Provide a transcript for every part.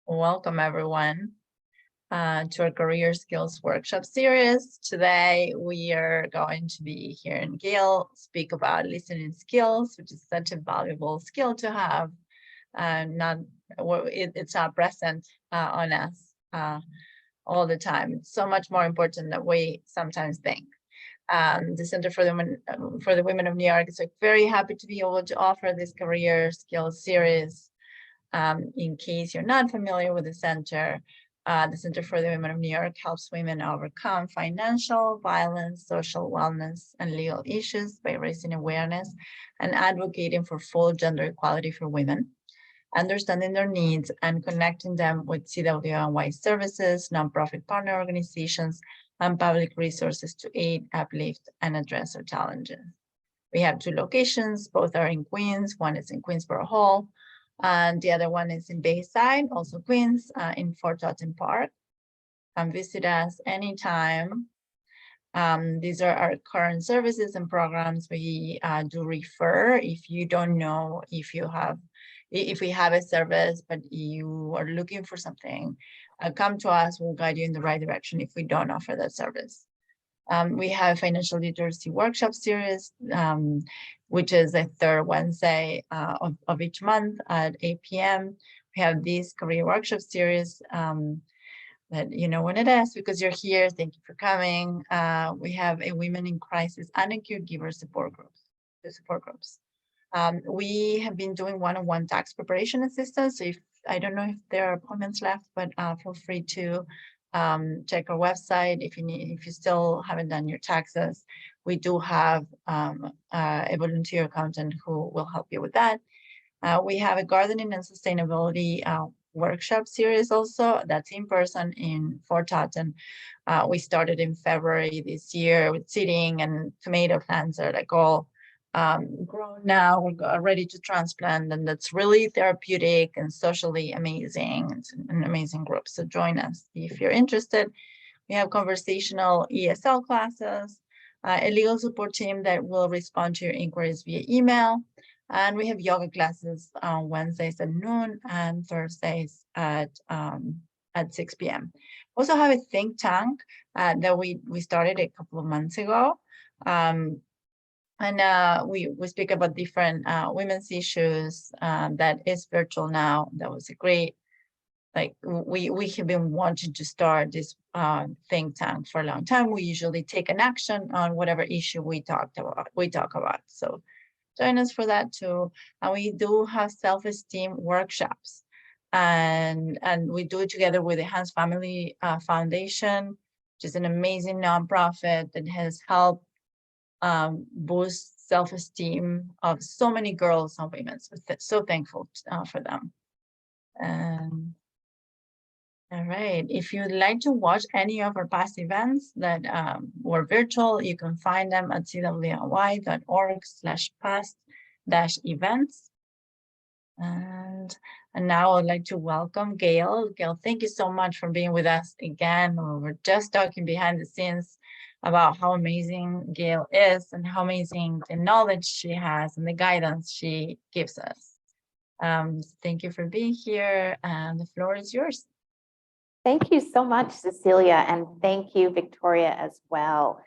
Welcome everyone to our Career Skills Workshop series. Today we are going to be hearing Gail speak about listening skills, which is such a valuable skill to have. It's not present on us all the time. It's so much more important than we sometimes think. The Center for the Women of New York is very happy to be able to offer this Career Skills series. In case you're not familiar with the Center for the Women of New York helps women overcome financial, violence, social wellness, and legal issues by raising awareness and advocating for full gender equality for women, understanding their needs, and connecting them with CWNY services, nonprofit partner organizations, and public resources to aid, uplift, and address their challenges. We have 2 locations, both are in Queens. One is in Queensboro Hall, and the other one is in Bayside, also Queens, in Fort Totten Park. Come visit us anytime. These are our current services and programs. We do refer if you don't know if we have a service, but you are looking for something, come to us, we'll guide you in the right direction if we don't offer that service. We have a financial literacy workshop series, which is the third Wednesday of each month at 8 p.m. We have this career workshop series that you know when it is because you're here. Thank you for coming. We have a women in crisis and a caregiver support groups. We have been doing one-on-one tax preparation assistance. So I don't know if there are appointments left, but feel free to check our website if you still haven't done your taxes. We do have a volunteer accountant who will help you with that. We have a gardening and sustainability workshop series also that's in person in Fort Totten. We started in February this year with seeding, and tomato plants are like all grown now. We're ready to transplant, and that's really therapeutic and socially amazing. It's an amazing group, so join us if you're interested. We have conversational ESL classes, a legal support team that will respond to your inquiries via email, and we have yoga classes on Wednesdays at noon and Thursdays at 6 p.m. We also have a think tank that we started a couple of months ago. And we speak about different women's issues that is virtual now. That was a great, we have been wanting to start this think tank for a long time. We usually take an action on whatever issue we talk about. So join us for that too. And we do have self-esteem workshops, and we do it together with the Hans Family Foundation, which is an amazing nonprofit that has helped boost self-esteem of so many girls and women. So thankful for them. All right, if you'd like to watch any of our past events that were virtual, you can find them at cwny.org/past-events. And now I'd like to welcome Gail. Gail, thank you so much for being with us again. We were just talking behind the scenes about how amazing Gail is and how amazing the knowledge she has and the guidance she gives us. Thank you for being here, and the floor is yours. Thank you so much, Cecilia, and thank you, Victoria, as well.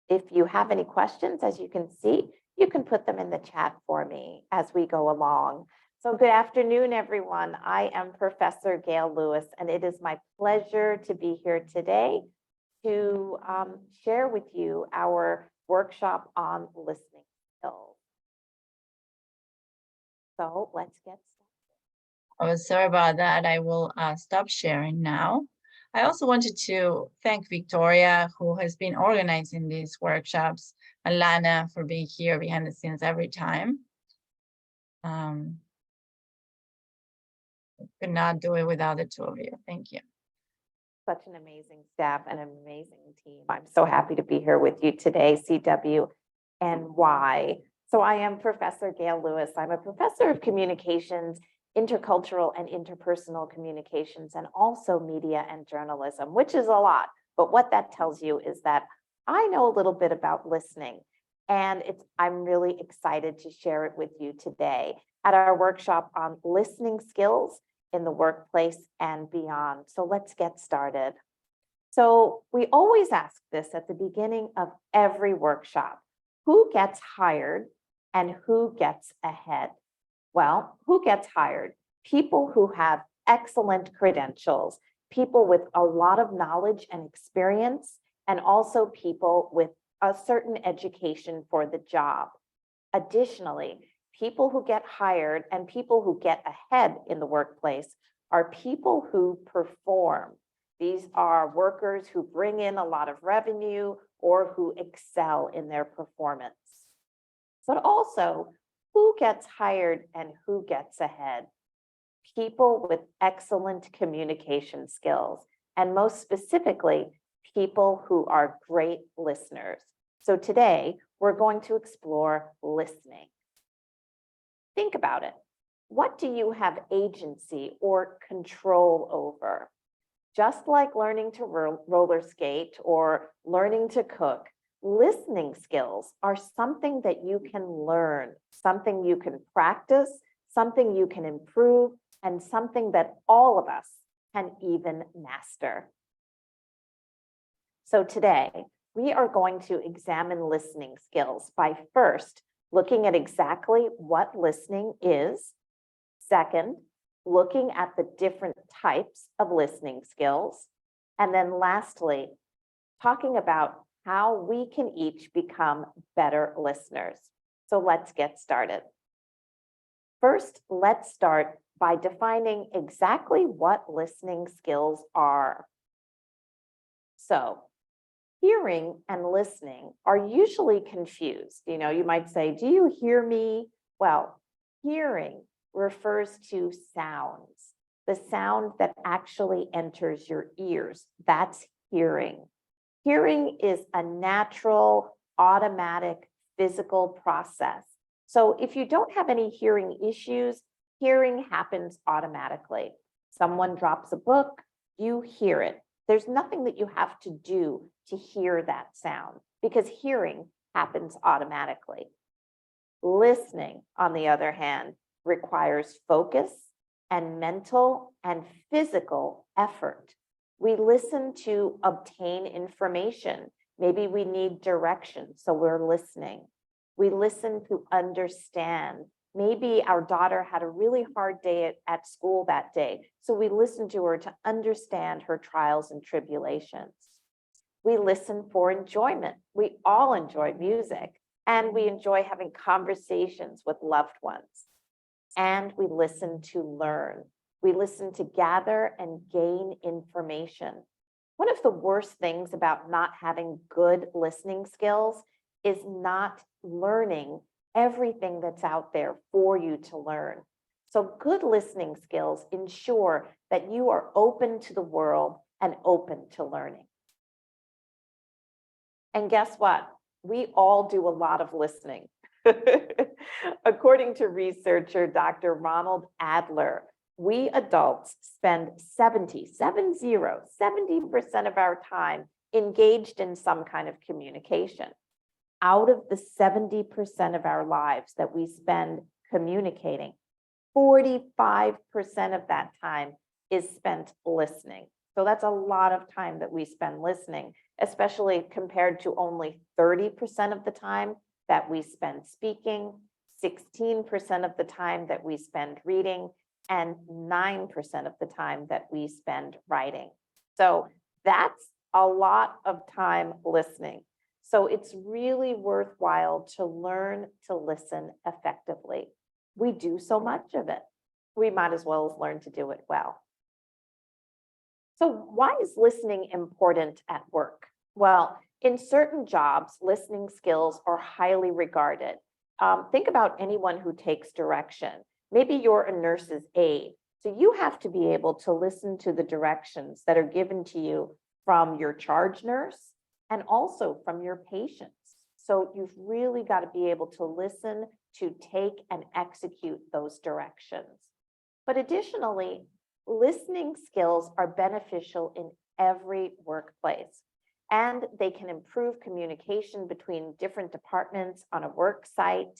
If you have any questions, as you can see, you can put them in the chat for me as we go along. So good afternoon, everyone. I am Professor Gail Lewis, and it is my pleasure to be here today to share with you our workshop on listening skills. So let's get started. Oh, sorry about that. I will stop sharing now. I also wanted to thank Victoria, who has been organizing these workshops, and Lana for being here behind the scenes every time. Could not do it without the two of you. Thank you. Such an amazing staff and an amazing team. I'm so happy to be here with you today, CWNY. So I am Professor Gail Lewis. I'm a professor of communications, intercultural and interpersonal communications, and also media and journalism, which is a lot. But what that tells you is that I know a little bit about listening, and I'm really excited to share it with you today at our workshop on listening skills in the workplace and beyond. So let's get started. So we always ask this at the beginning of every workshop: who gets hired and who gets ahead? Well, who gets hired? People who have excellent credentials, people with a lot of knowledge and experience, and also people with a certain education for the job. Additionally, people who get hired and people who get ahead in the workplace are people who perform. These are workers who bring in a lot of revenue or who excel in their performance. But also, who gets hired and who gets ahead? People with excellent communication skills, and most specifically, people who are great listeners. So today, we're going to explore listening. Think about it. What do you have agency or control over? Just like learning to roller skate or learning to cook, listening skills are something that you can learn, something you can practice, something you can improve, and something that all of us can even master. So today, we are going to examine listening skills by first looking at exactly what listening is. Second, looking at the different types of listening skills. And then lastly, talking about how we can each become better listeners. So let's get started. First, let's start by defining exactly what listening skills are. So, hearing and listening are usually confused. You might say, do you hear me? Well, hearing refers to sounds, the sound that actually enters your ears. That's hearing. Hearing is a natural, automatic, physical process. So if you don't have any hearing issues, hearing happens automatically. Someone drops a book, you hear it. There's nothing that you have to do to hear that sound because hearing happens automatically. Listening, on the other hand, requires focus and mental and physical effort. We listen to obtain information. Maybe we need direction, so we're listening. We listen to understand. Maybe our daughter had a really hard day at school that day, so we listen to her to understand her trials and tribulations. We listen for enjoyment. We all enjoy music, and we enjoy having conversations with loved ones. And we listen to learn. We listen to gather and gain information. One of the worst things about not having good listening skills is not learning everything that's out there for you to learn. So good listening skills ensure that you are open to the world and open to learning. And guess what? We all do a lot of listening. According to researcher Dr. Ronald Adler, we adults spend 70% of our time engaged in some kind of communication. Out of the 70% of our lives that we spend communicating, 45% of that time is spent listening. So that's a lot of time that we spend listening, especially compared to only 30% of the time that we spend speaking, 16% of the time that we spend reading, and 9% of the time that we spend writing. So that's a lot of time listening. So it's really worthwhile to learn to listen effectively. We do so much of it. We might as well learn to do it well. So why is listening important at work? Well, in certain jobs, listening skills are highly regarded. Think about anyone who takes direction. Maybe you're a nurse's aide, so you have to be able to listen to the directions that are given to you from your charge nurse and also from your patients. So you've really got to be able to listen to take and execute those directions. But additionally, listening skills are beneficial in every workplace, and they can improve communication between different departments on a work site.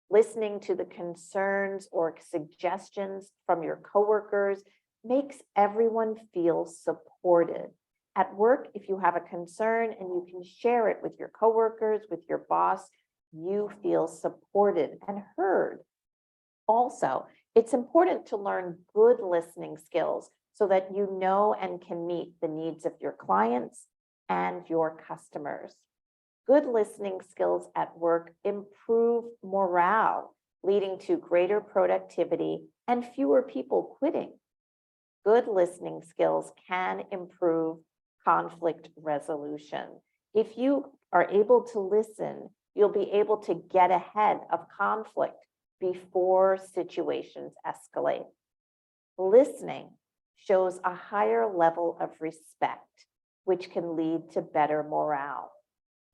Listening to the concerns or suggestions from your coworkers makes everyone feel supported. At work, if you have a concern and you can share it with your coworkers, with your boss, you feel supported and heard. Also, it's important to learn good listening skills so that you know and can meet the needs of your clients and your customers. Good listening skills at work improve morale, leading to greater productivity and fewer people quitting. Good listening skills can improve conflict resolution. If you are able to listen, you'll be able to get ahead of conflict before situations escalate. Listening shows a higher level of respect, which can lead to better morale.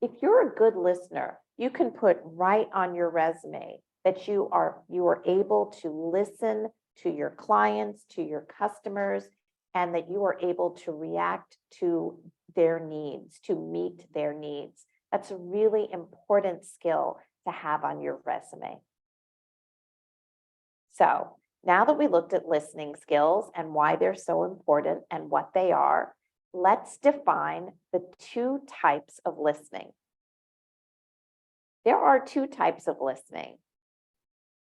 If you're a good listener, you can put right on your resume that you are able to listen to your clients, to your customers, and that you are able to react to their needs, to meet their needs. That's a really important skill to have on your resume. So now that we looked at listening skills and why they're so important and what they are, let's define the two types of listening. There are two types of listening: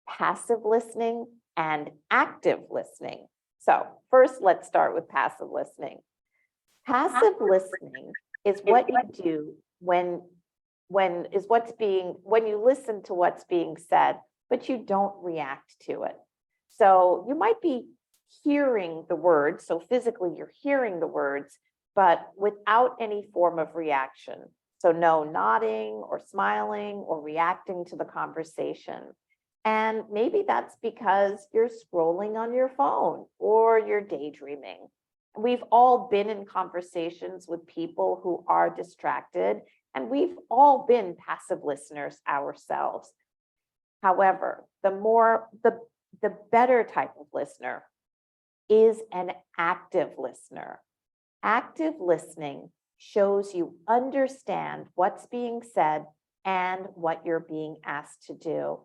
passive listening and active listening. So first, let's start with passive listening. Passive listening is what you do when you listen to what's being said, but you don't react to it. So you might be hearing the words, so physically you're hearing the words, but without any form of reaction. So no nodding or smiling or reacting to the conversation. And maybe that's because you're scrolling on your phone or you're daydreaming. We've all been in conversations with people who are distracted, and we've all been passive listeners ourselves. However, the better type of listener is an active listener. Active listening shows you understand what's being said and what you're being asked to do.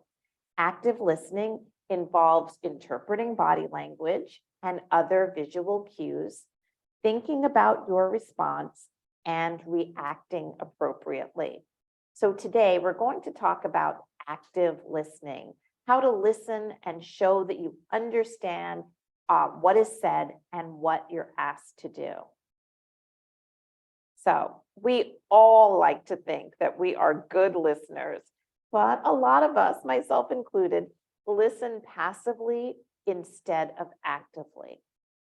Active listening involves interpreting body language and other visual cues, thinking about your response, and reacting appropriately. So today we're going to talk about active listening, how to listen and show that you understand what is said and what you're asked to do. So we all like to think that we are good listeners, but a lot of us, myself included, listen passively instead of actively.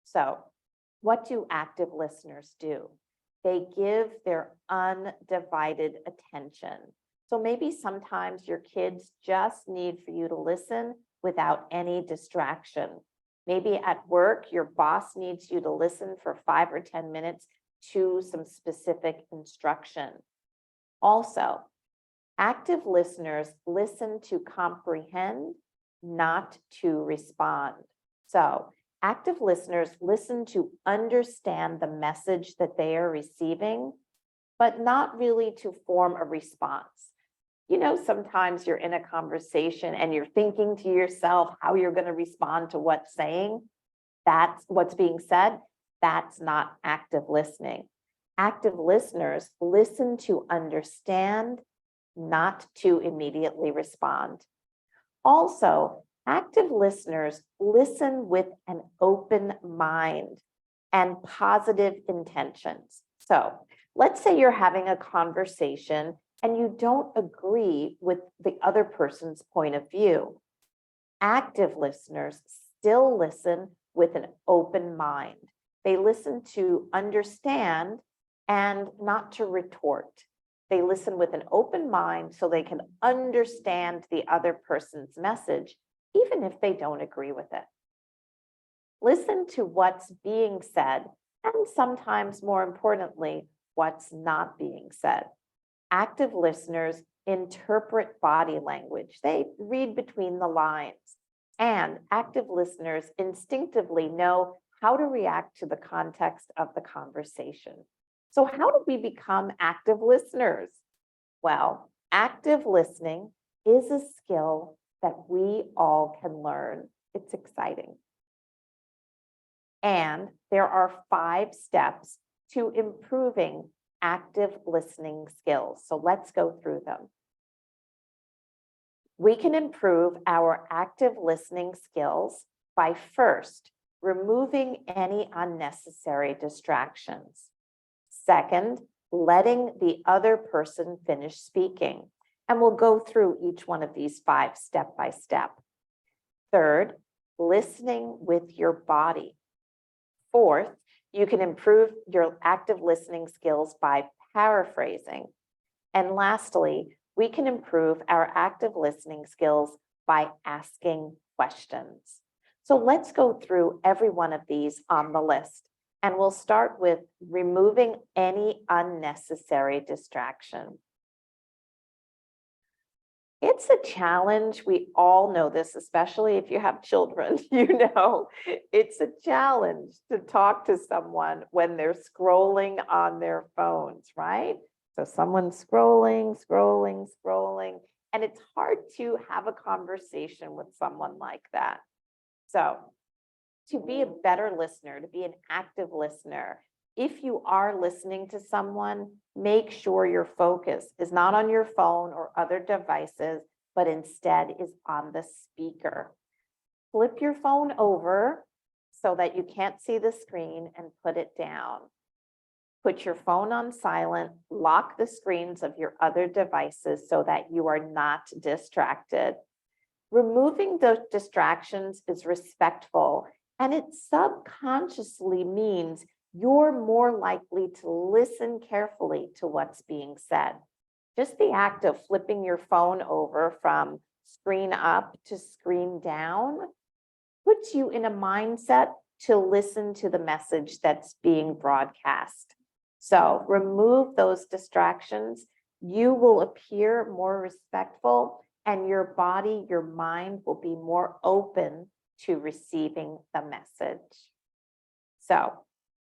So what do active listeners do? They give their undivided attention. So maybe sometimes your kids just need for you to listen without any distraction. Maybe at work, your boss needs you to listen for 5 or 10 minutes to some specific instruction. Also, active listeners listen to comprehend, not to respond. So active listeners listen to understand the message that they are receiving, but not really to form a response. You know, sometimes you're in a conversation and you're thinking to yourself how you're going to respond to what's being said. That's not active listening. Active listeners listen to understand, not to immediately respond. Also, active listeners listen with an open mind and positive intentions. So let's say you're having a conversation and you don't agree with the other person's point of view. Active listeners still listen with an open mind. They listen to understand and not to retort. They listen with an open mind so they can understand the other person's message, even if they don't agree with it. Listen to what's being said, and sometimes more importantly, what's not being said. Active listeners interpret body language. They read between the lines. And active listeners instinctively know how to react to the context of the conversation. So how do we become active listeners? Well, active listening is a skill that we all can learn. It's exciting. And there are 5 steps to improving active listening skills. So let's go through them. We can improve our active listening skills by first removing any unnecessary distractions. Second, letting the other person finish speaking. And we'll go through each one of these 5 step by step. Third, listening with your body. Fourth, you can improve your active listening skills by paraphrasing. And lastly, we can improve our active listening skills by asking questions. So let's go through every one of these on the list. And we'll start with removing any unnecessary distraction. It's a challenge. We all know this, especially if you have children. You know, it's a challenge to talk to someone when they're scrolling on their phones, right? So someone's scrolling, and it's hard to have a conversation with someone like that. So to be a better listener, to be an active listener, if you are listening to someone, make sure your focus is not on your phone or other devices, but instead is on the speaker. Flip your phone over so that you can't see the screen and put it down. Put your phone on silent, lock the screens of your other devices so that you are not distracted. Removing those distractions is respectful, and it subconsciously means you're more likely to listen carefully to what's being said. Just the act of flipping your phone over from screen up to screen down puts you in a mindset to listen to the message that's being broadcast. So remove those distractions. You will appear more respectful, and your body, your mind will be more open to receiving the message. So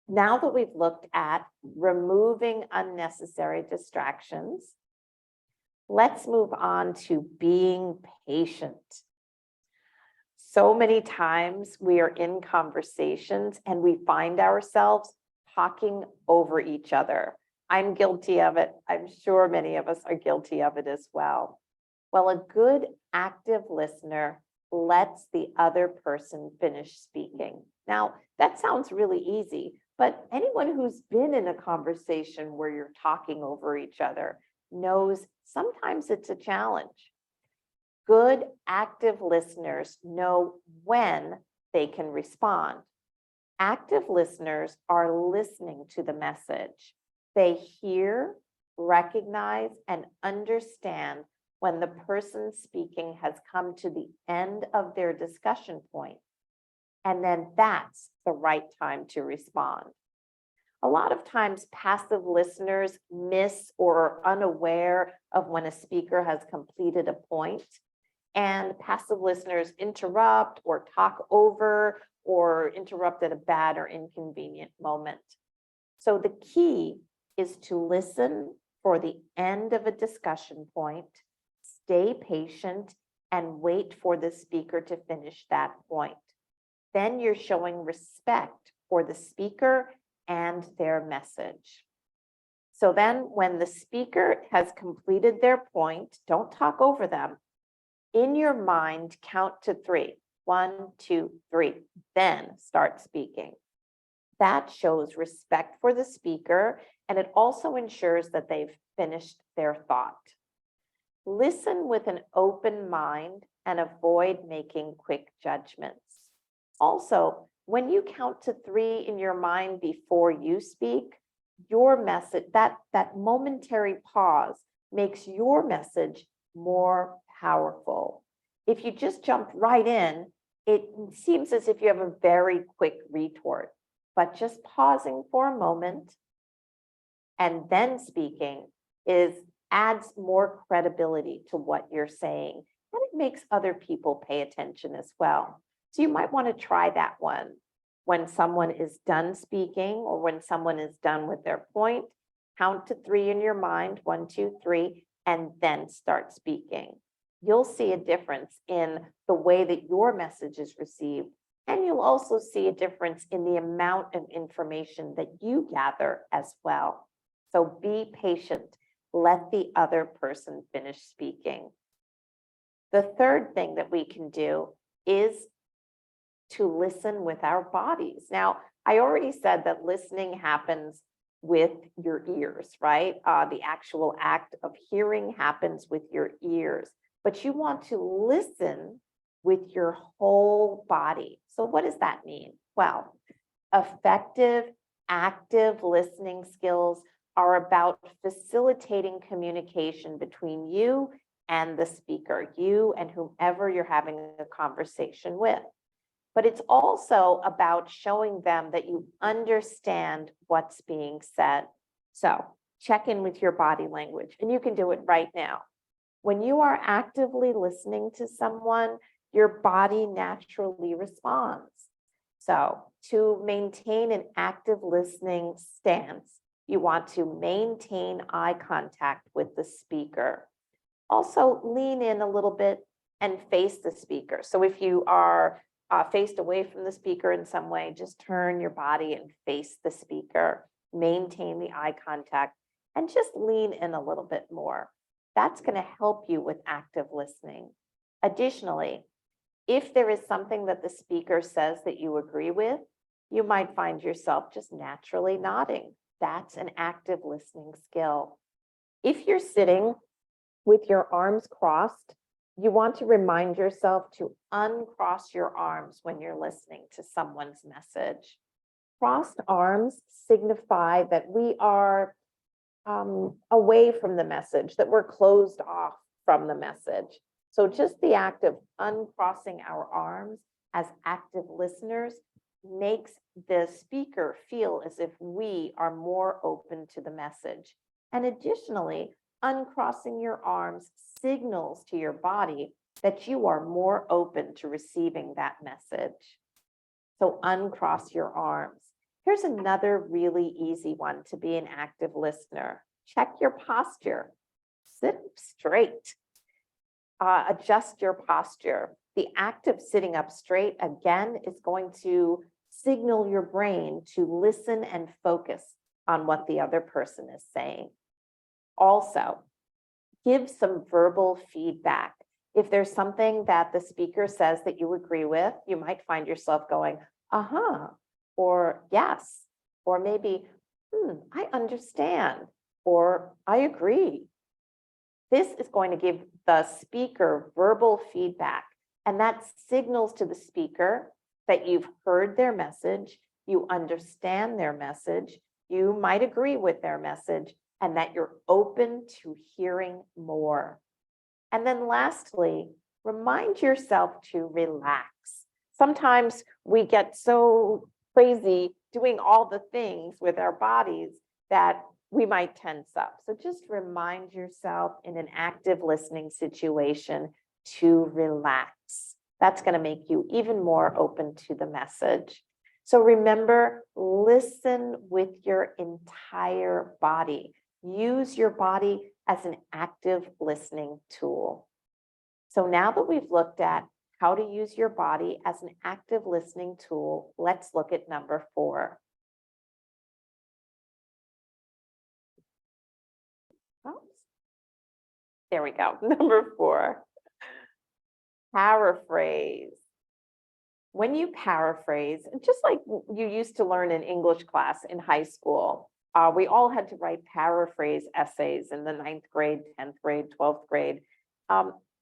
now that we've looked at removing unnecessary distractions, let's move on to being patient. So many times we are in conversations and we find ourselves talking over each other. I'm guilty of it. I'm sure many of us are guilty of it as well. Well, a good active listener lets the other person finish speaking. Now, that sounds really easy, but anyone who's been in a conversation where you're talking over each other knows sometimes it's a challenge. Good active listeners know when they can respond. Active listeners are listening to the message. They hear, recognize, and understand when the person speaking has come to the end of their discussion point. And then that's the right time to respond. A lot of times passive listeners miss or are unaware of when a speaker has completed a point, and passive listeners interrupt or talk over or interrupt at a bad or inconvenient moment. So the key is to listen for the end of a discussion point, stay patient, and wait for the speaker to finish that point. Then you're showing respect for the speaker and their message. So then when the speaker has completed their point, don't talk over them. In your mind, count to 3. 1, 2, 3, then start speaking. That shows respect for the speaker, and it also ensures that they've finished their thought. Listen with an open mind and avoid making quick judgments. Also, when you count to 3 in your mind before you speak, your message, that momentary pause makes your message more powerful. If you just jump right in, it seems as if you have a very quick retort, but just pausing for a moment and then speaking adds more credibility to what you're saying, and it makes other people pay attention as well. So you might want to try that one when someone is done speaking or when someone is done with their point. Count to 3 in your mind, 1, 2, 3, and then start speaking. you'll see a difference in the way that your message is received. And you'll also see a difference in the amount of information that you gather as well. So be patient. Let the other person finish speaking. The third thing that we can do is to listen with our bodies. Now, I already said that listening happens with your ears, right? The actual act of hearing happens with your ears, but you want to listen with your whole body. So what does that mean? Well, effective, active listening skills are about facilitating communication between you and the speaker, you and whomever you're having a conversation with. But it's also about showing them that you understand what's being said. So check in with your body language, and you can do it right now. When you are actively listening to someone, your body naturally responds. So to maintain an active listening stance, you want to maintain eye contact with the speaker. Also lean in a little bit and face the speaker. So if you are faced away from the speaker in some way, just turn your body and face the speaker, maintain the eye contact, and just lean in a little bit more. That's going to help you with active listening. Additionally, if there is something that the speaker says that you agree with, you might find yourself just naturally nodding. That's an active listening skill. If you're sitting with your arms crossed, you want to remind yourself to uncross your arms when you're listening to someone's message. Crossed arms signify that we are away from the message, that we're closed off from the message. So just the act of uncrossing our arms as active listeners makes the speaker feel as if we are more open to the message. And additionally, uncrossing your arms signals to your body that you are more open to receiving that message. So uncross your arms. Here's another really easy one to be an active listener. Check your posture. Sit up straight. Adjust your posture. The act of sitting up straight, again, is going to signal your brain to listen and focus on what the other person is saying. Also, give some verbal feedback. If there's something that the speaker says that you agree with, you might find yourself going, uh-huh, or yes, or maybe, I understand, or I agree. This is going to give the speaker verbal feedback, and that signals to the speaker that you've heard their message, you understand their message, you might agree with their message, and that you're open to hearing more. And then lastly, remind yourself to relax. Sometimes we get so crazy doing all the things with our bodies that we might tense up. So just remind yourself in an active listening situation to relax. That's going to make you even more open to the message. So remember, listen with your entire body. Use your body as an active listening tool. So now that we've looked at how to use your body as an active listening tool, let's look at number 4. There we go. Number 4, paraphrase. When you paraphrase, just like you used to learn in English class in high school, we all had to write paraphrase essays in the 9th grade, 10th grade, 12th grade.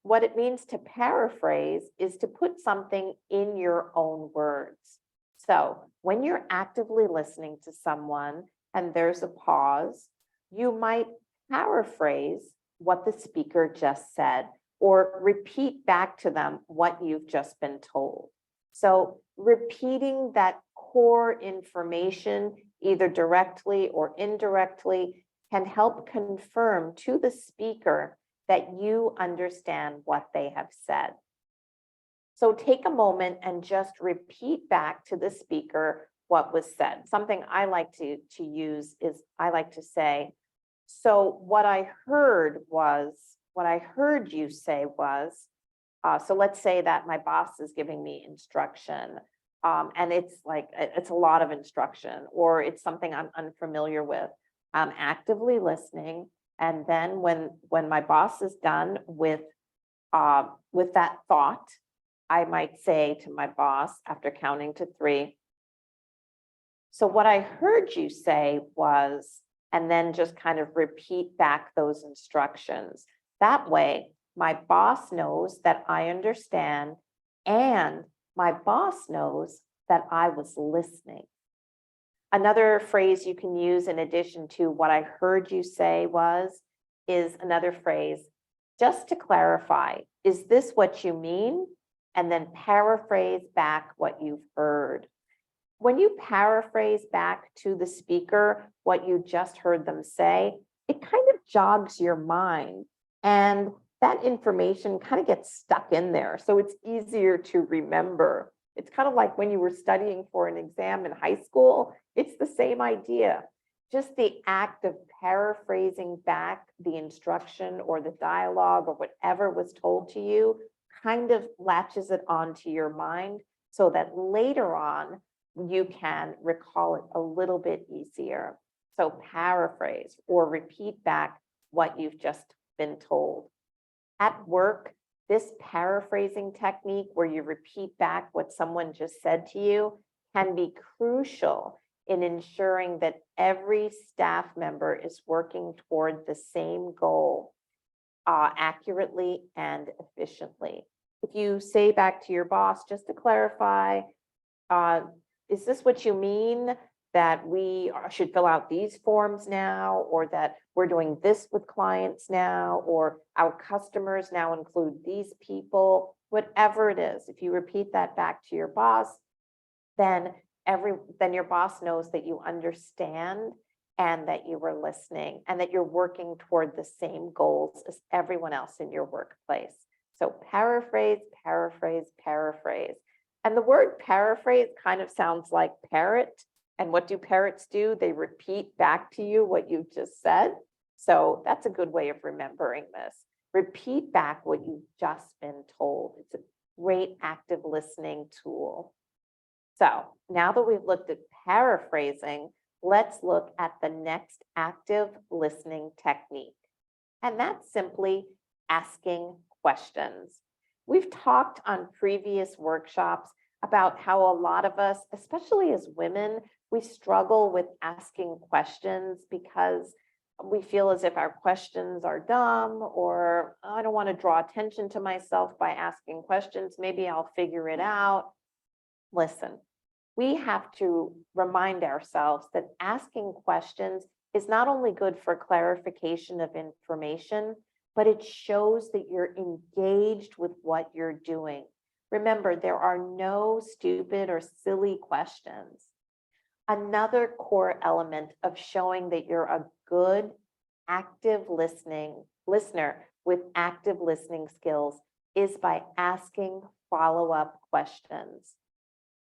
What it means to paraphrase is to put something in your own words. So when you're actively listening to someone and there's a pause, you might paraphrase what the speaker just said or repeat back to them what you've just been told. So repeating that core information, either directly or indirectly, can help confirm to the speaker that you understand what they have said. So take a moment and just repeat back to the speaker what was said. Something I like to use is I like to say, so what I heard was what I heard you say was, so let's say that my boss is giving me instruction, and it's like, it's a lot of instruction, or it's something I'm unfamiliar with. I'm actively listening. And then when my boss is done with that thought, I might say to my boss after counting to 3, so what I heard you say was, and then just kind of repeat back those instructions. That way, my boss knows that I understand, and my boss knows that I was listening. Another phrase you can use in addition to what I heard you say is another phrase, just to clarify, is this what you mean? And then paraphrase back what you've heard. When you paraphrase back to the speaker what you just heard them say, it kind of jogs your mind, and that information kind of gets stuck in there. So it's easier to remember. It's kind of like when you were studying for an exam in high school, it's the same idea. Just the act of paraphrasing back the instruction or the dialogue or whatever was told to you kind of latches it onto your mind so that later on you can recall it a little bit easier. So paraphrase or repeat back what you've just been told. At work, this paraphrasing technique where you repeat back what someone just said to you can be crucial in ensuring that every staff member is working toward the same goal accurately and efficiently. If you say back to your boss, just to clarify, is this what you mean, that we should fill out these forms now, or that we're doing this with clients now, or our customers now include these people, whatever it is. If you repeat that back to your boss, then your boss knows that you understand and that you were listening and that you're working toward the same goals as everyone else in your workplace. So paraphrase, paraphrase, paraphrase. And the word paraphrase kind of sounds like parrot. And what do parrots do? They repeat back to you what you just said. So that's a good way of remembering this. Repeat back what you've just been told. It's a great active listening tool. So now that we've looked at paraphrasing, let's look at the next active listening technique. And that's simply asking questions. We've talked on previous workshops about how a lot of us, especially as women, we struggle with asking questions because we feel as if our questions are dumb, or I don't want to draw attention to myself by asking questions. Maybe I'll figure it out. Listen, we have to remind ourselves that asking questions is not only good for clarification of information, but it shows that you're engaged with what you're doing. Remember, there are no stupid or silly questions. Another core element of showing that you're a good, active listener with active listening skills is by asking follow-up questions.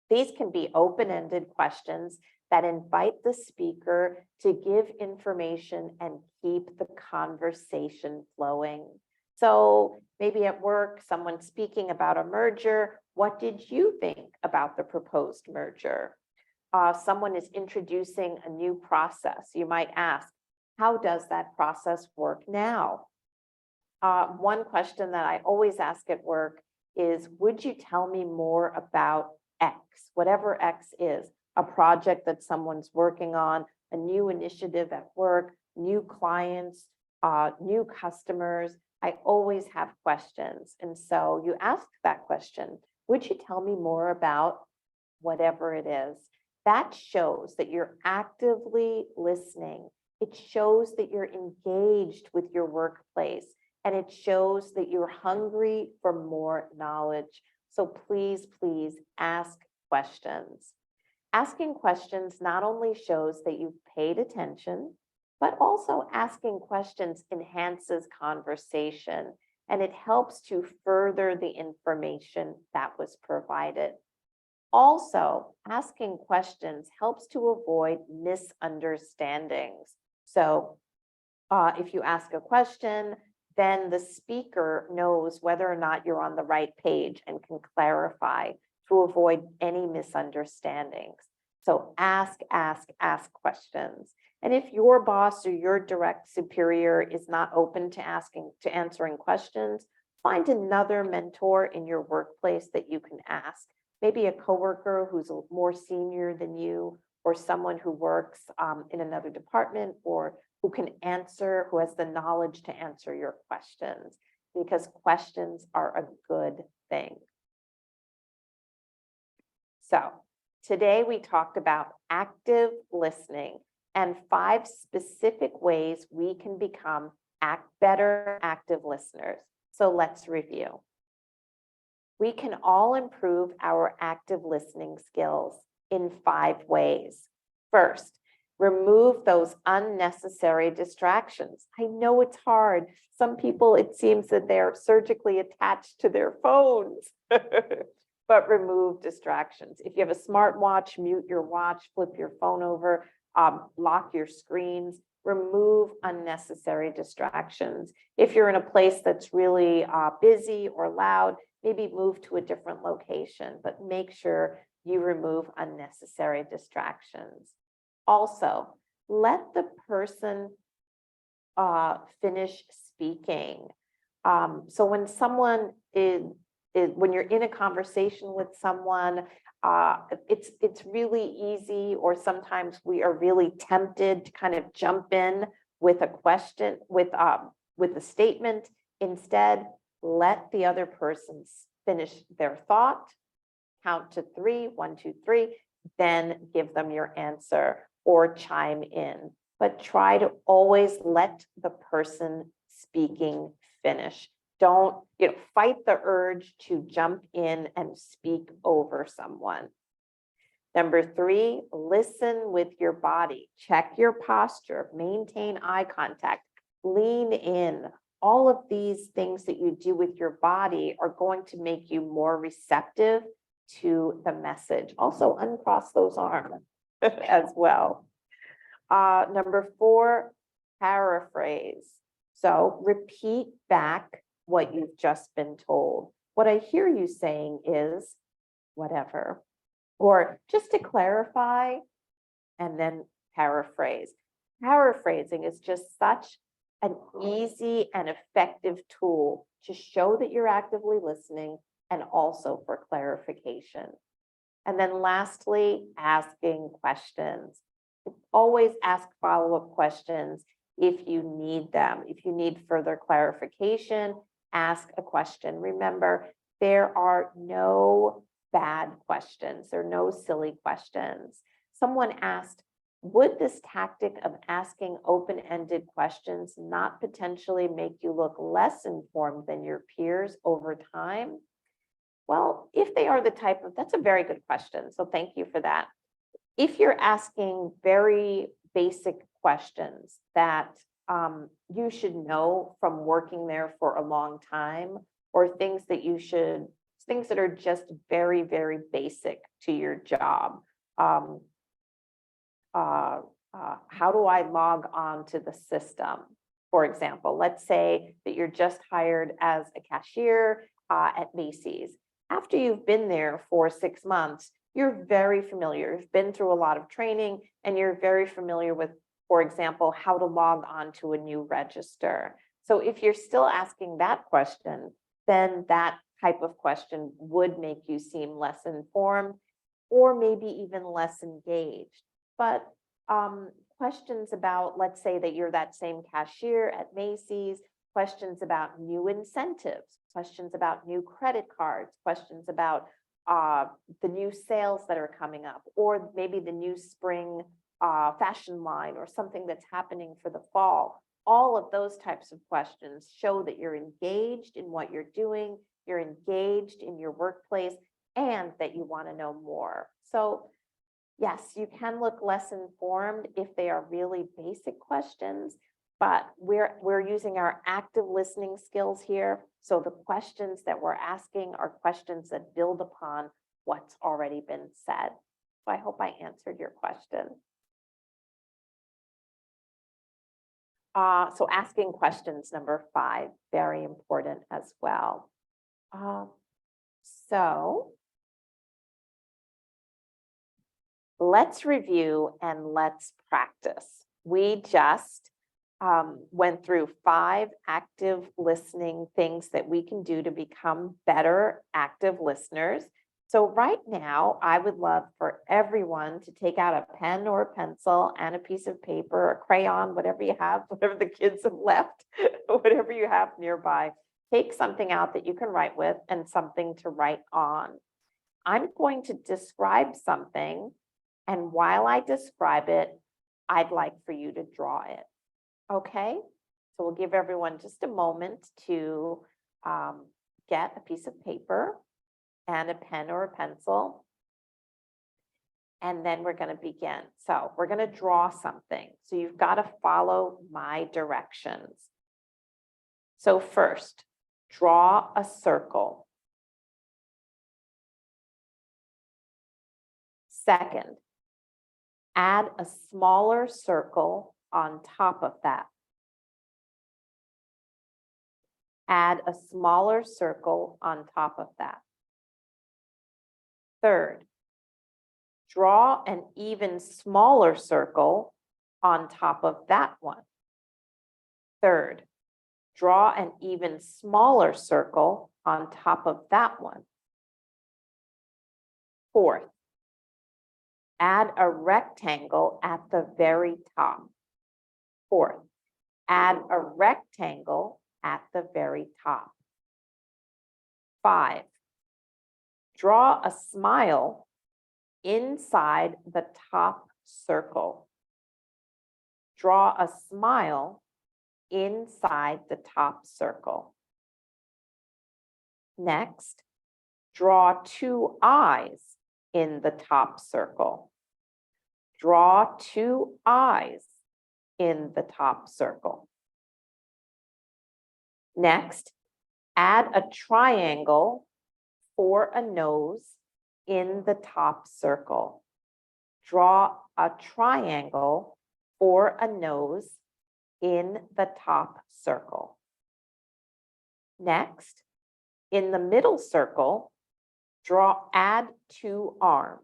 These can be open-ended questions that invite the speaker to give information and keep the conversation flowing. So maybe at work, someone's speaking about a merger. What did you think about the proposed merger? Someone is introducing a new process. You might ask, how does that process work now? One question that I always ask at work is, would you tell me more about X, whatever X is, a project that someone's working on, a new initiative at work, new clients, new customers. I always have questions. And so you ask that question, would you tell me more about whatever it is? That shows that you're actively listening. It shows that you're engaged with your workplace, and it shows that you're hungry for more knowledge. So please, please ask questions. Asking questions not only shows that you've paid attention, but also asking questions enhances conversation, and it helps to further the information that was provided. Also, asking questions helps to avoid misunderstandings. So if you ask a question, then the speaker knows whether or not you're on the right page and can clarify to avoid any misunderstandings. So ask questions. And if your boss or your direct superior is not open to answering questions, find another mentor in your workplace that you can ask. Maybe a coworker who's more senior than you, or someone who works in another department, or who can answer, who has the knowledge to answer your questions, because questions are a good thing. So today we talked about active listening and 5 specific ways we can become better active listeners. So let's review. We can all improve our active listening skills in 5 ways. First, remove those unnecessary distractions. I know it's hard. Some people, it seems that they're surgically attached to their phones, but remove distractions. If you have a smartwatch, mute your watch, flip your phone over, lock your screens, remove unnecessary distractions. If you're in a place that's really busy or loud, maybe move to a different location, but make sure you remove unnecessary distractions. Also, let the person finish speaking. So when someone when you're in a conversation with someone, it's really easy, or sometimes we are really tempted to kind of jump in with a question, with a statement. Instead, let the other person finish their thought, count to 3, 1, 2, 3, then give them your answer or chime in. But try to always let the person speaking finish. Don't, fight the urge to jump in and speak over someone. Number 3, listen with your body. Check your posture, maintain eye contact, lean in. All of these things that you do with your body are going to make you more receptive to the message. Also, uncross those arms as well. Number 4, paraphrase. So repeat back what you've just been told. What I hear you saying is whatever, or just to clarify, and then paraphrase. Paraphrasing is just such an easy and effective tool to show that you're actively listening and also for clarification. And then lastly, asking questions. Always ask follow-up questions if you need them. If you need further clarification, ask a question. Remember, there are no bad questions. There are no silly questions. Someone asked, would this tactic of asking open-ended questions not potentially make you look less informed than your peers over time? Well, if they are the type of, that's a very good question. So thank you for that. If you're asking very basic questions that you should know from working there for a long time, or things that are just very, very basic to your job. How do I log on to the system? For example, let's say that you're just hired as a cashier at Macy's. After you've been there for 6 months, you're very familiar. You've been through a lot of training and you're very familiar with, for example, how to log on to a new register. So if you're still asking that question, then that type of question would make you seem less informed or maybe even less engaged. But questions about, let's say that you're that same cashier at Macy's, questions about new incentives, questions about new credit cards, questions about the new sales that are coming up, or maybe the new spring fashion line or something that's happening for the fall. All of those types of questions show that you're engaged in what you're doing, you're engaged in your workplace, and that you want to know more. So yes, you can look less informed if they are really basic questions, but we're using our active listening skills here. So the questions that we're asking are questions that build upon what's already been said. So I hope I answered your question. So asking questions, number 5, very important as well. So let's review and let's practice. We just went through 5 active listening things that we can do to become better active listeners. So right now, I would love for everyone to take out a pen or a pencil and a piece of paper, a crayon, whatever you have, whatever the kids have left, whatever you have nearby. Take something out that you can write with and something to write on. I'm going to describe something, and while I describe it, I'd like for you to draw it. Okay? So we'll give everyone just a moment to get a piece of paper and a pen or a pencil. And then we're going to begin. So we're going to draw something. So you've got to follow my directions. So first, draw a circle. Second, add a smaller circle on top of that. Add a smaller circle on top of that. Third, draw an even smaller circle on top of that one. Third, draw an even smaller circle on top of that one. Fourth, add a rectangle at the very top. Fourth, add a rectangle at the very top. 5, draw a smile inside the top circle. Draw a smile inside the top circle. Next, draw 2 eyes in the top circle. Draw 2 eyes in the top circle. Next, add a triangle for a nose in the top circle. Draw a triangle for a nose in the top circle. Next, in the middle circle, add 2 arms.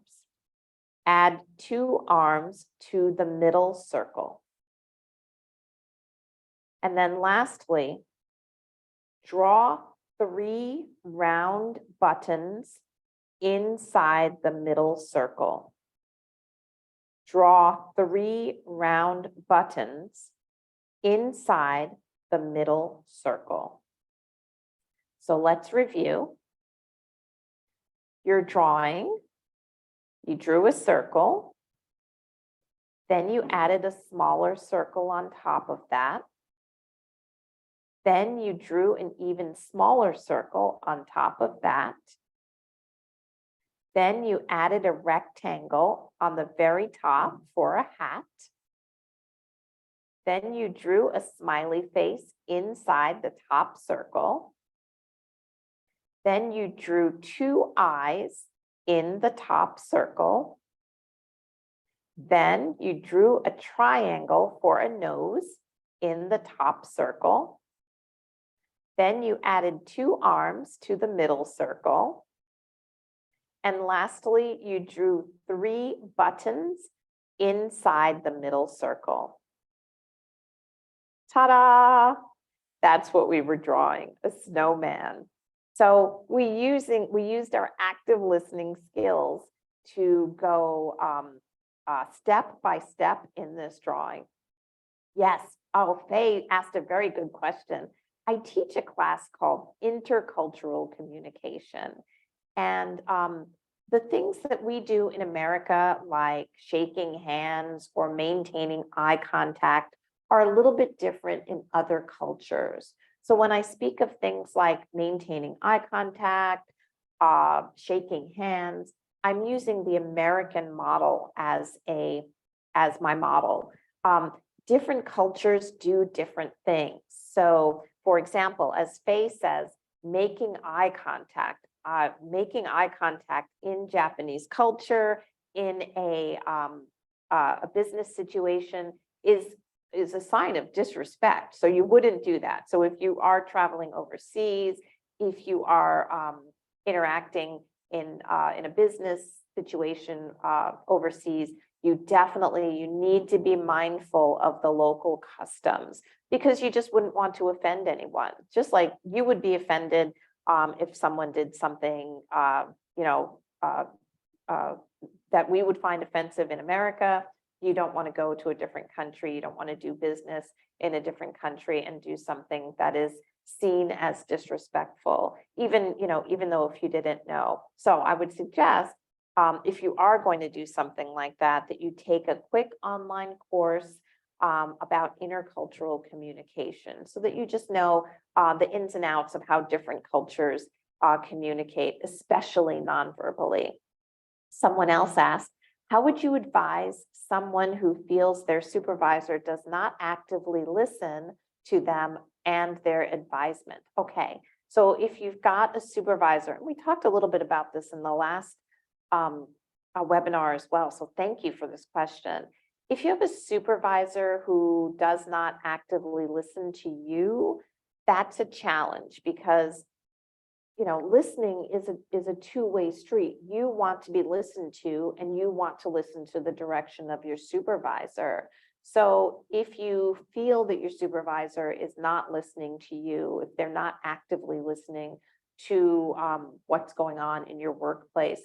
Add 2 arms to the middle circle. And then lastly, draw 3 round buttons inside the middle circle. Draw 3 round buttons inside the middle circle. So let's review. Your drawing, you drew a circle, then you added a smaller circle on top of that. Then you drew an even smaller circle on top of that. Then you added a rectangle on the very top for a hat. Then you drew a smiley face inside the top circle. Then you drew 2 eyes in the top circle. Then you drew a triangle for a nose in the top circle. Then you added 2 arms to the middle circle. And lastly, you drew 3 buttons inside the middle circle. Ta-da! That's what we were drawing, a snowman. So we used our active listening skills to go step by step in this drawing. Yes, oh, Faye asked a very good question. I teach a class called intercultural communication. And the things that we do in America, like shaking hands or maintaining eye contact, are a little bit different in other cultures. So when I speak of things like maintaining eye contact, shaking hands, I'm using the American model as my model. Different cultures do different things. So for example, as Faye says, making eye contact in Japanese culture, in a business situation is is a sign of disrespect. So you wouldn't do that. So if you are traveling overseas, if you are interacting in a business situation overseas, you need to be mindful of the local customs, because you just wouldn't want to offend anyone. Just like you would be offended if someone did something, that we would find offensive in America. You don't want to go to a different country. You don't want to do business in a different country and do something that is seen as disrespectful, even though if you didn't know. So I would suggest, if you are going to do something like that, that you take a quick online course about intercultural communication, so that you just know the ins and outs of how different cultures communicate, especially non-verbally. Someone else asked, how would you advise someone who feels their supervisor does not actively listen to them and their advisement? Okay, so if you've got a supervisor, and we talked a little bit about this in the last webinar as well, so thank you for this question. If you have a supervisor who does not actively listen to you, that's a challenge, because listening is a two-way street. You want to be listened to, and you want to listen to the direction of your supervisor. So if you feel that your supervisor is not listening to you, if they're not actively listening to what's going on in your workplace,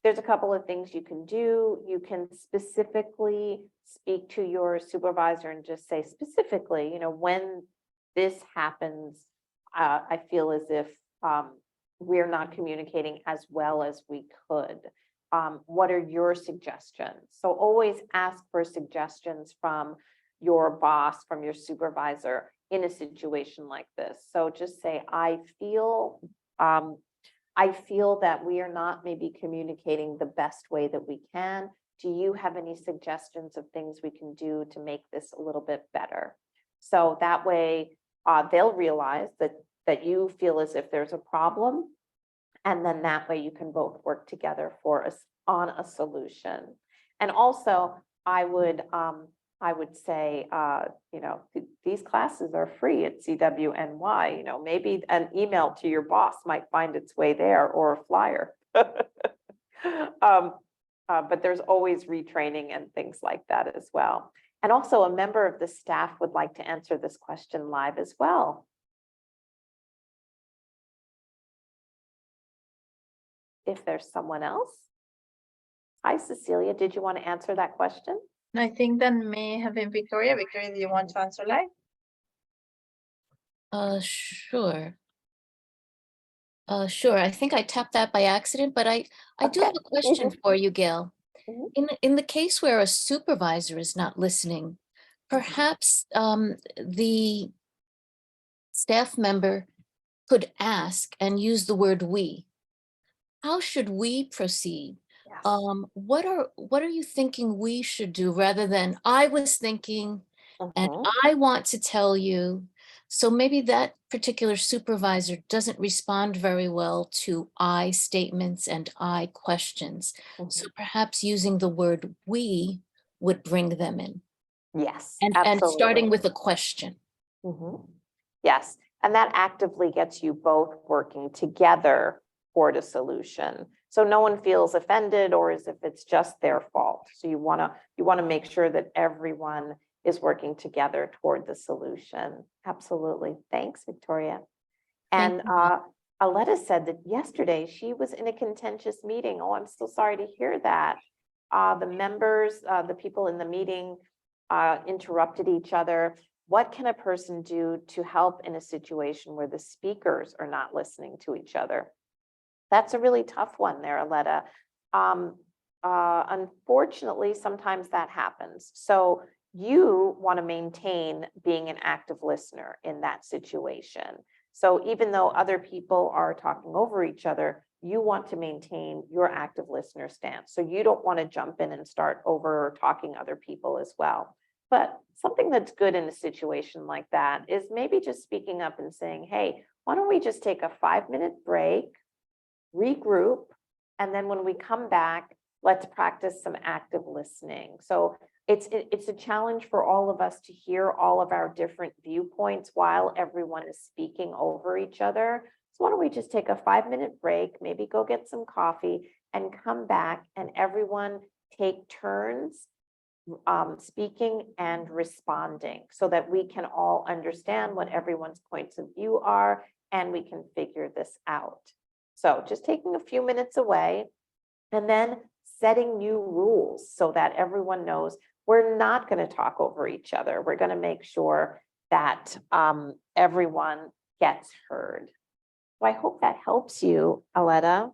there's a couple of things you can do. You can specifically speak to your supervisor and just say specifically, when this happens, I feel as if we're not communicating as well as we could. What are your suggestions? So always ask for suggestions from your boss, from your supervisor in a situation like this. So just say, I feel that we are not maybe communicating the best way that we can. Do you have any suggestions of things we can do to make this a little bit better? So that way they'll realize that you feel as if there's a problem. And then that way you can both work together on a solution. And also I would say, these classes are free at CWNY, maybe an email to your boss might find its way there, or a flyer. But there's always retraining and things like that as well. And also a member of the staff would like to answer this question live as well. If there's someone else. Hi, Cecilia, did you want to answer that question? I think that may have been Victoria. Victoria, do you want to answer live? Sure. Sure. I think I tapped that by accident, but I do have a question for you, Gail. In the case where a supervisor is not listening, perhaps the staff member could ask and use the word we. How should we proceed? Yes. What are you thinking we should do, rather than I was thinking and I want to tell you? So maybe that particular supervisor doesn't respond very well to I statements and I questions. So perhaps using the word we would bring them in. Yes, and starting with a question. Yes, and that actively gets you both working together toward a solution. So no one feels offended or as if it's just their fault. So you want to make sure that everyone is working together toward the solution. Absolutely. Thanks, Victoria. And Aletta said that yesterday she was in a contentious meeting. Oh, I'm so sorry to hear that. The members, the people in the meeting interrupted each other. What can a person do to help in a situation where the speakers are not listening to each other? That's a really tough one there, Aletta. Unfortunately, sometimes that happens. So you want to maintain being an active listener in that situation. So even though other people are talking over each other, you want to maintain your active listener stance. So you don't want to jump in and start over talking other people as well. But something that's good in a situation like that is maybe just speaking up and saying, hey, why don't we just take a 5-minute break, regroup, and then when we come back, let's practice some active listening. So it's a challenge for all of us to hear all of our different viewpoints while everyone is speaking over each other. So why don't we just take a 5-minute break, maybe go get some coffee and come back and everyone take turns speaking and responding so that we can all understand what everyone's points of view are and we can figure this out. So just taking a few minutes away and then setting new rules so that everyone knows we're not going to talk over each other. We're going to make sure that everyone gets heard. So I hope that helps you, Aletta.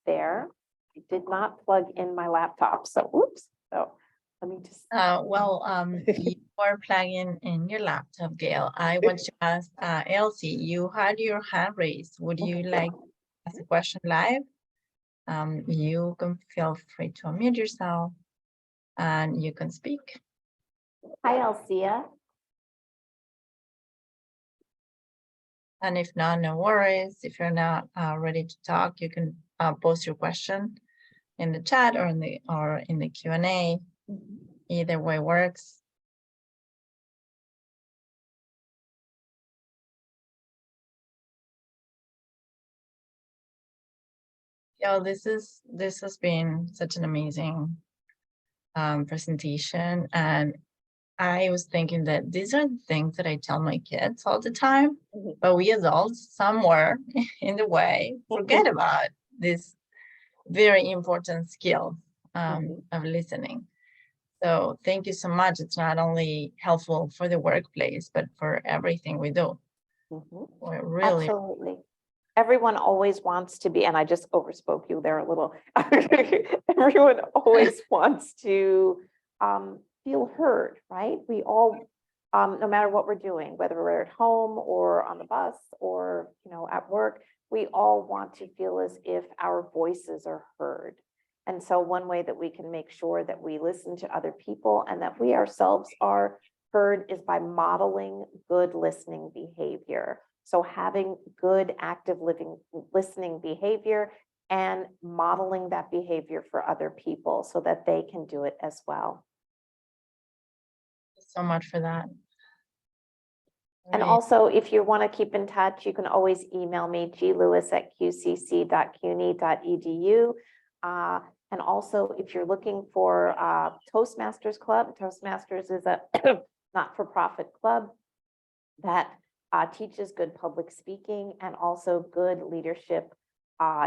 There, I did not plug in my laptop, so oops. So let me just. You are plugging in your laptop, Gail. I want to ask Elsie, you had your hand raised. Would you like to ask a question live? You can feel free to unmute yourself and you can speak. Hi, Elsia. And if not, no worries. If you're not ready to talk, you can post your question in the chat or in the Q&A. Either way works. Yeah, this has been such an amazing presentation, and I was thinking that these are the things that I tell my kids all the time, but we adults somewhere in the way forget about this very important skill of listening. So thank you so much. It's not only helpful for the workplace, but for everything we do. We're really Absolutely. Everyone always wants to be, and I just overspoke you there a little. Everyone always wants to feel heard, right? We all, no matter what we're doing, whether we're at home or on the bus or at work, we all want to feel as if our voices are heard. And so one way that we can make sure that we listen to other people and that we ourselves are heard is by modeling good listening behavior. So having good active listening behavior and modeling that behavior for other people so that they can do it as well. so much for that. And also, if you want to keep in touch, you can always email me, glewis@qcc.cuny.edu. And also, if you're looking for Toastmasters Club, Toastmasters is a not-for-profit club that teaches good public speaking and also good leadership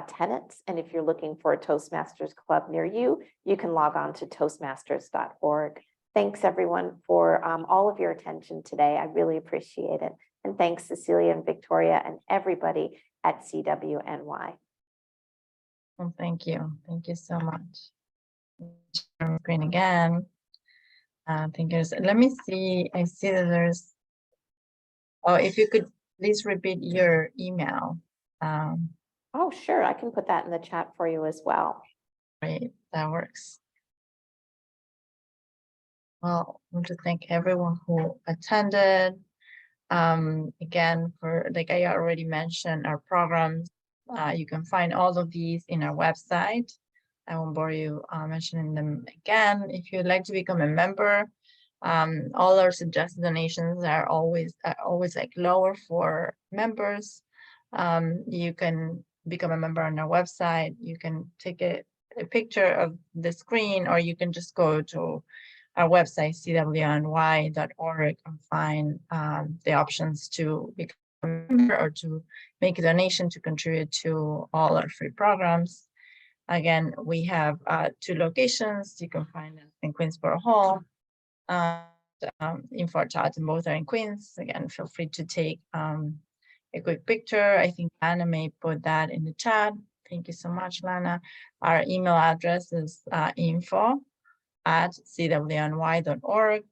tenets. And if you're looking for a Toastmasters Club near you, you can log on to toastmasters.org. Thanks, everyone, for all of your attention today. I really appreciate it. And thanks, Cecilia and Victoria and everybody at CWNY. Well, thank you. Thank you so much. Screen again. Thank you. Let me see. I see that there's. Oh, if you could please repeat your email. Oh, sure. I can put that in the chat for you as well. Great. That works. Well, I want to thank everyone who attended. Again, for like I already mentioned, our programs. You can find all of these in our website. I won't bore you mentioning them again. If you'd like to become a member, all our suggested donations are always like lower for members. You can become a member on our website. You can take a picture of the screen, or you can just go to our website, CWNY.org, and find the options to become a member or to make a donation to contribute to all our free programs. Again, we have 2 locations. You can find us in Queensboro Hall, in Fort Todd, and both are in Queens. Again, feel free to take a quick picture. I think Lana may put that in the chat. Thank you so much, Lana. Our email address is info@cwny.org.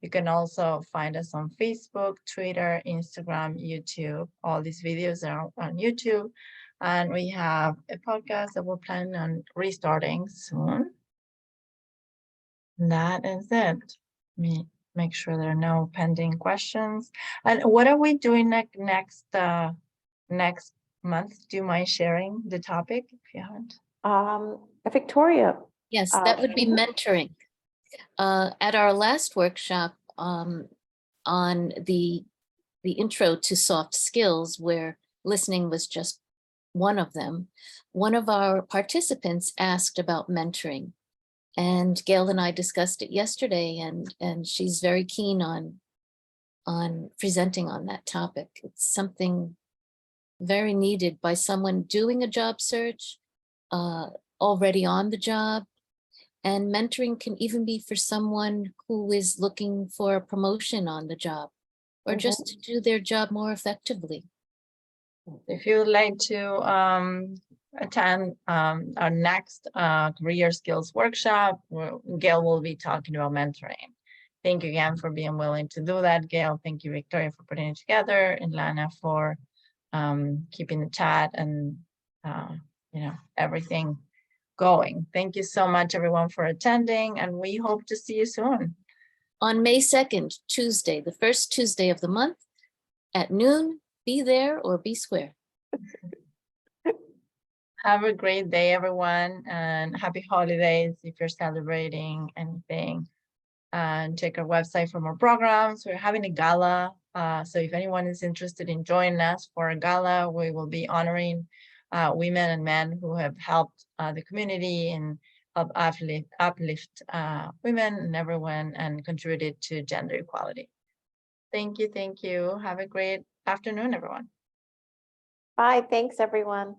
You can also find us on Facebook, Twitter, Instagram, YouTube. All these videos are on YouTube. And we have a podcast that we're planning on restarting soon. That is it. Let me make sure there are no pending questions. And what are we doing next month? Do you mind sharing the topic if you haven't? Victoria. Yes, that would be mentoring. At our last workshop on the intro to soft skills, where listening was just one of them, one of our participants asked about mentoring. And Gail and I discussed it yesterday, and she's very keen on presenting on that topic. It's something very needed by someone doing a job search, already on the job. And mentoring can even be for someone who is looking for a promotion on the job, or just to do their job more effectively. If you would like to attend our next career skills workshop, Gail will be talking about mentoring. Thank you again for being willing to do that, Gail. Thank you, Victoria, for putting it together, and Lana for keeping the chat and everything going. Thank you so much, everyone, for attending, and we hope to see you soon. On May 2nd, Tuesday, the first Tuesday of the month at noon, be there or be square. Have a great day, everyone, and happy holidays if you're celebrating anything. And check our website for more programs. We're having a gala. So if anyone is interested in joining us for a gala, we will be honoring women and men who have helped the community and uplift women and everyone and contributed to gender equality. Thank you. Thank you. Have a great afternoon, everyone. Bye. Thanks, everyone.